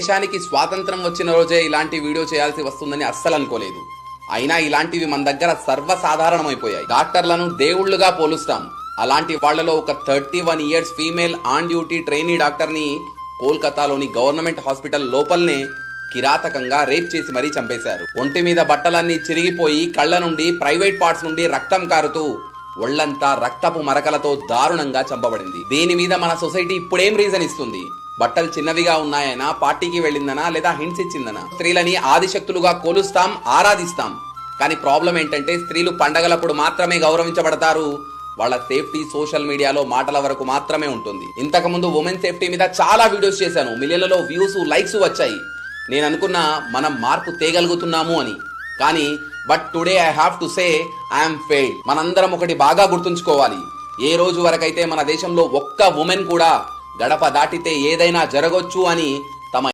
దేశానికి స్వాతంత్రం వచ్చిన రోజే ఇలాంటి వీడియో చేయాల్సి వస్తుందని అస్సలు అనుకోలేదు. అయినా ఇలాంటివి మన దగ్గర సర్వసాధారణమైపోయాయి. డాక్టర్లను దేవుళ్లుగా పోలుస్తాం. అలాంటి వాళ్లలో ఒక 31 years female on duty trainee doctor ని కోల్కతాలోని గవర్నమెంట్ హాస్పిటల్ లోపలనే కిరాతకంగా రేప్ చేసి మరీ చంపేశారు. ఒంటి మీద బట్టలన్నీ చిరిగిపోయి కళ్ల నుండి ప్రైవేట్ పార్ట్స్ నుండి రక్తం కారుతూ ఒళ్లంతా రక్తపు మరకలతో దారుణంగా చంపబడింది. దీని మీద మన సొసైటీ ఇప్పుడేం రీజన్ ఇస్తుంది? బట్టలు చిన్నవిగా ఉన్నాయనా, పార్టీకి వెళ్ళిందనా, లేదా హింట్స్ ఇచ్చిందనా? స్త్రీలని ఆదిశక్తులుగా కొలుస్తాం, ఆరాధిస్తాం. కానీ ప్రాబ్లం ఏంటంటే స్త్రీలు పండగలప్పుడు మాత్రమే గౌరవించబడతారు. వాళ్ళ సేఫ్టీ సోషల్ మీడియాలో మాటల వరకు మాత్రమే ఉంటుంది. ఇంతకుముందు ఉమెన్ సేఫ్టీ మీద చాలా వీడియోస్ చేశాను. మిలియన్లలో వ్యూస్, లైక్స్ వచ్చాయి. నేను అనుకున్నా మనం మార్పు తేగలుగుతున్నాము అని. కానీ but today I have to say I'm failed. మనందరం ఒకటి బాగా గుర్తుంచుకోవాలి. ఏ రోజు వరకైతే మన దేశంలో ఒక్క ఉమెన్ కూడా గడప దాటితే ఏదైనా జరగొచ్చు అని